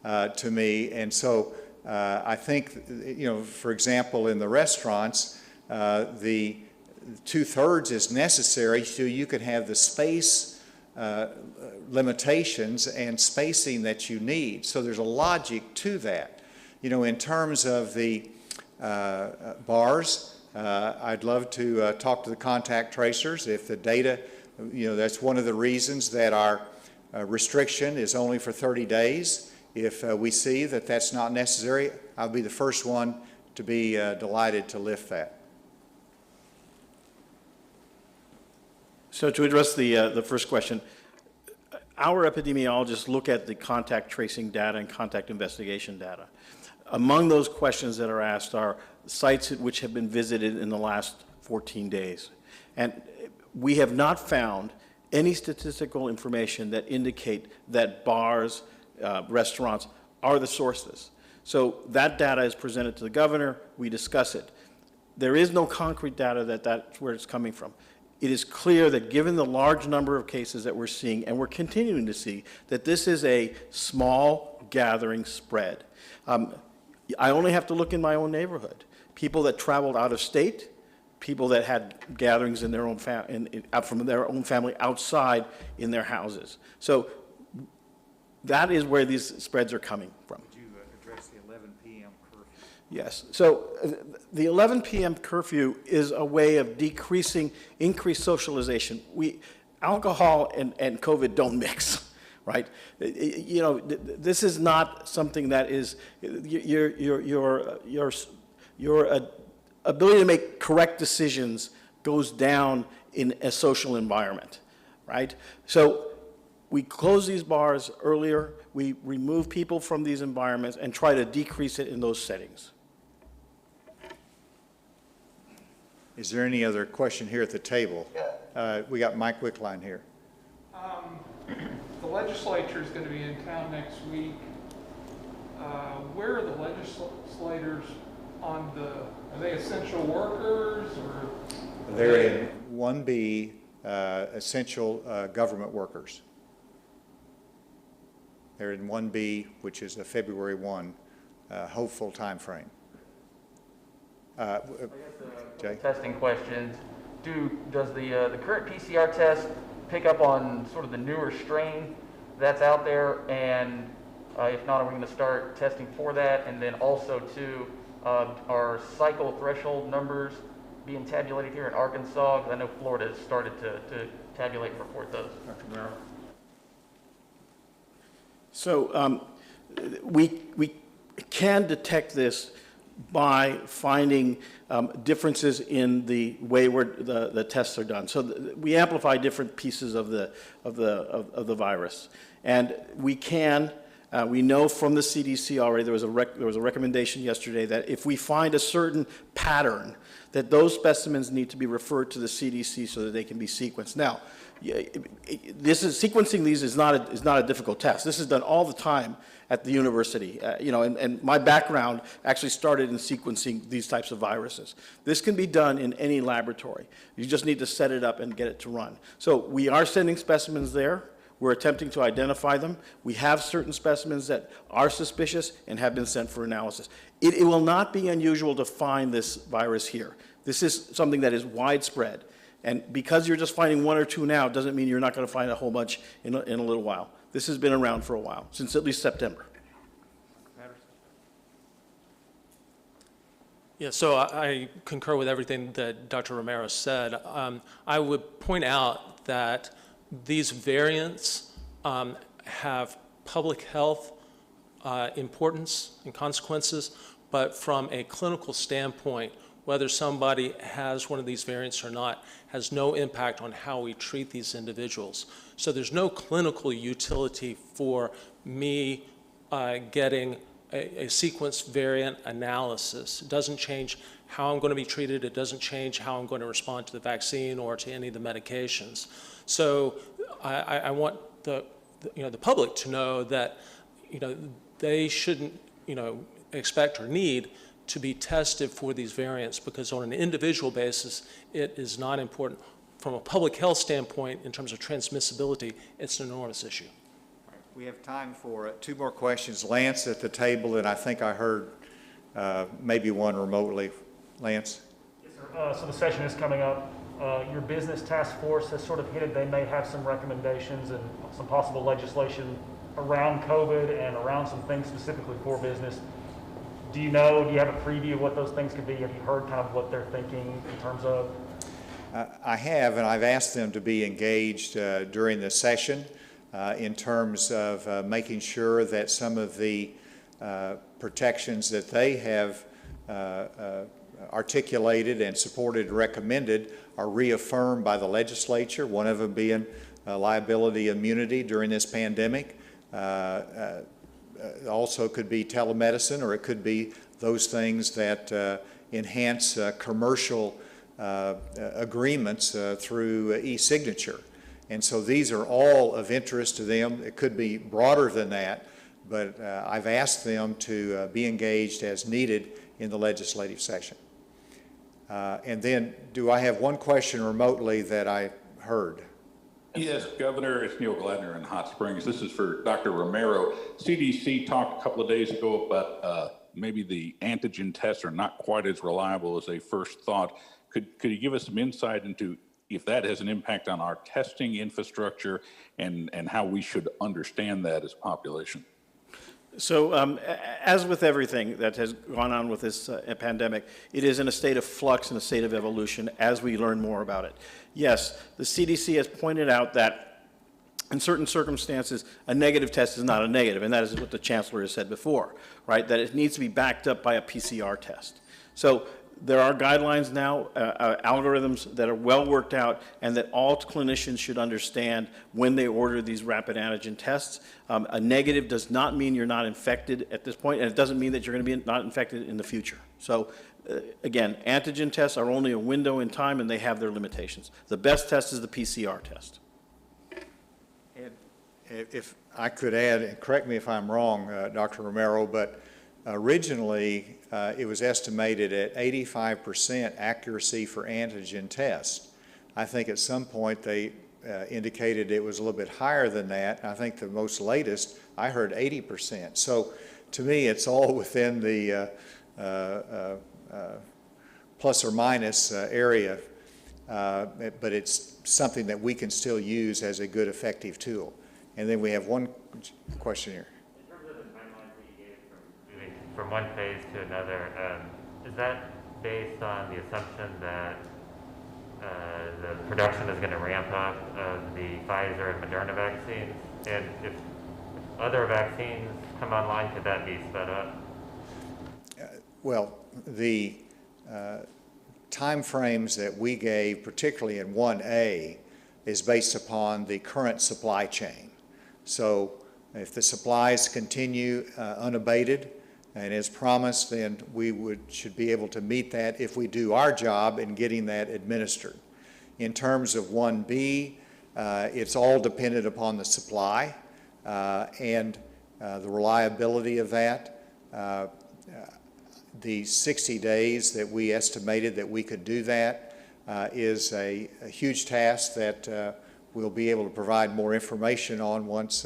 to me, and so I think, for example, in the restaurants, the 2/3 is necessary so you can have the space limitations and spacing that you need. So there's a logic to that. In terms of the bars, I'd love to talk to the contact tracers. If the data, that's one of the reasons that our restriction is only for 30 days. If we see that that's not necessary, I'll be the first one to be delighted to lift that. So to address the first question, our epidemiologists look at the contact tracing data and contact investigation data. Among those questions that are asked are sites which have been visited in the last 14 days. And we have not found any statistical information that indicate that bars, restaurants are the sources. So that data is presented to the governor, we discuss it. There is no concrete data that's where it's coming from. It is clear that given the large number of cases that we're seeing, and we're continuing to see, that this is a small gathering spread. I only have to look in my own neighborhood. People that traveled out of state, people that had gatherings in their own from their own family outside in their houses. So that is where these spreads are coming from. Did you address the 11 p.m. curfew? Yes. So the 11 p.m. curfew is a way of increased socialization. Alcohol and COVID don't mix. Right? This is not something that is your ability to make correct decisions goes down in a social environment, right? So we close these bars earlier, we remove people from these environments and try to decrease it in those settings. Is there any other question here at the table? We got Mike Wickline here. The legislature is going to be in town next week. Where are the legislators on are they essential workers or? They're in 1B, essential government workers. They're in 1B, which is a February 1 hopeful time frame. Jay? Testing questions. Does the current PCR test pick up on sort of the newer strain that's out there? And if not, are we going to start testing for that? And then also, too, are cycle threshold numbers being tabulated here in Arkansas? Because I know Florida has started to tabulate and report those. Dr. Merrill. So we can detect this by finding differences in the way the tests are done. So we amplify different pieces of the virus, and we know from the CDC already. There was a recommendation yesterday that if we find a certain pattern, that those specimens need to be referred to the CDC so that they can be sequenced. Now, sequencing these is not a difficult task. This is done all the time at the university, and my background actually started in sequencing these types of viruses. This can be done in any laboratory. You just need to set it up and get it to run. So we are sending specimens there. We're attempting to identify them. We have certain specimens that are suspicious and have been sent for analysis. It will not be unusual to find this virus here. This is something that is widespread. And because you're just finding one or two now, doesn't mean you're not going to find a whole bunch in a little while. This has been around for a while, since at least September. Yeah, so I concur with everything that Dr. Romero said. I would point out that these variants have public health importance and consequences, but from a clinical standpoint, whether somebody has one of these variants or not has no impact on how we treat these individuals. So there's no clinical utility for me getting a sequenced variant analysis. It doesn't change how I'm going to be treated. It doesn't change how I'm going to respond to the vaccine or to any of the medications. So I want the public to know that, they shouldn't, expect or need to be tested for these variants, because on an individual basis, it is not important. From a public health standpoint, in terms of transmissibility, it's an enormous issue. We have time for 2 more questions. Lance at the table, and I think I heard maybe one remotely. Lance? Yes, sir. So the session is coming up. Your business task force has sort of hinted they may have some recommendations and some possible legislation around COVID and around some things specifically for business. Do you have a preview of what those things could be? Have you heard kind of what they're thinking in terms of? I have, and I've asked them to be engaged during the session in terms of making sure that some of the protections that they have articulated and supported and recommended are reaffirmed by the legislature, one of them being liability immunity during this pandemic. Also could be telemedicine, or it could be those things that enhance commercial agreements through e-signature. And so these are all of interest to them. It could be broader than that, but I've asked them to be engaged as needed in the legislative session. And then, do I have one question remotely that I heard? Yes, Governor, it's Neil Gladner in Hot Springs. This is for Dr. Romero. CDC talked a couple of days ago about maybe the antigen tests are not quite as reliable as they first thought. Could you give us some insight into if that has an impact on our testing infrastructure and how we should understand that as a population? So as with everything that has gone on with this pandemic, it is in a state of flux and a state of evolution as we learn more about it. Yes, the CDC has pointed out that in certain circumstances, a negative test is not a negative, and that is what the Chancellor has said before, right? That it needs to be backed up by a PCR test. So there are guidelines now, algorithms that are well worked out, and that all clinicians should understand when they order these rapid antigen tests. A negative does not mean you're not infected at this point, and it doesn't mean that you're going to be not infected in the future. So again, antigen tests are only a window in time, and they have their limitations. The best test is the PCR test. And if I could add, and correct me if I'm wrong, Dr. Romero, but originally, it was estimated at 85% accuracy for antigen tests. I think at some point they indicated it was a little bit higher than that. I think the most latest, I heard 80%. So to me, it's all within the plus or minus area, but it's something that we can still use as a good, effective tool. And then we have one question here. From one phase to another, is that based on the assumption that the production is going to ramp up of the Pfizer and Moderna vaccines? And if other vaccines come online, could that be sped up? Well, the time frames that we gave, particularly in 1A, is based upon the current supply chain. So if the supplies continue unabated, and as promised, then we should be able to meet that if we do our job in getting that administered. In terms of 1B, it's all dependent upon the supply and the reliability of that. The 60 days that we estimated that we could do that is a huge task that we'll be able to provide more information on once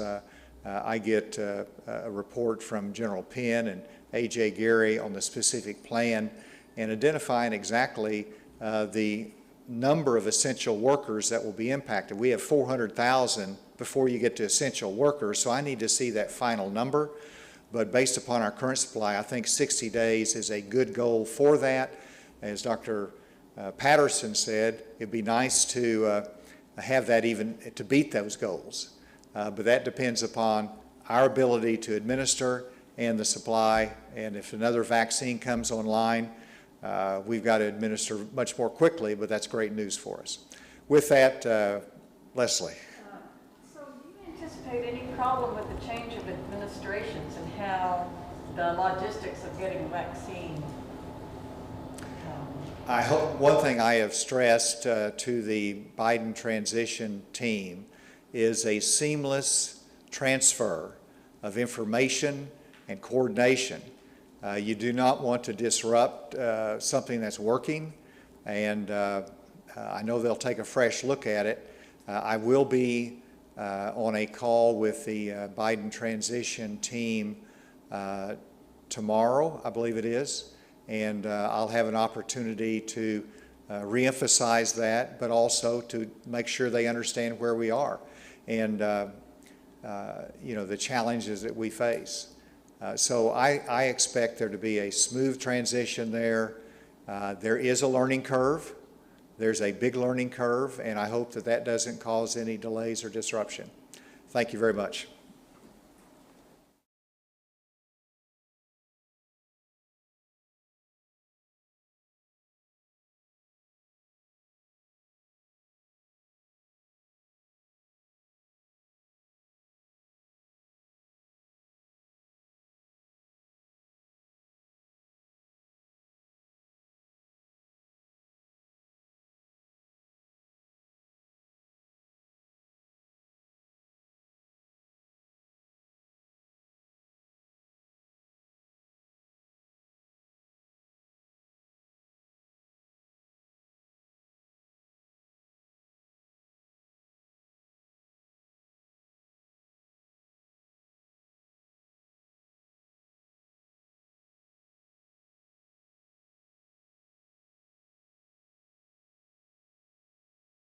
I get a report from General Penn and A.J. Gary on the specific plan and identifying exactly the number of essential workers that will be impacted. We have 400,000 before you get to essential workers, so I need to see that final number. But based upon our current supply, I think 60 days is a good goal for that. As Dr. Patterson said, it'd be nice to have that even to beat those goals. But that depends upon our ability to administer and the supply, and if another vaccine comes online, we've got to administer much more quickly, but that's great news for us. With that, Leslie. So do you anticipate any problem with the change of administrations and how the logistics of getting a vaccine? I hope one thing I have stressed to the Biden transition team is a seamless transfer of information and coordination. You do not want to disrupt something that's working, and I know they'll take a fresh look at it. I will be on a call with the Biden transition team tomorrow, I believe it is, and I'll have an opportunity to reemphasize that, but also to make sure they understand where we are and you know, the challenges that we face. So I expect there to be a smooth transition there. There is a learning curve. There's a big learning curve, and I hope that that doesn't cause any delays or disruption. Thank you very much.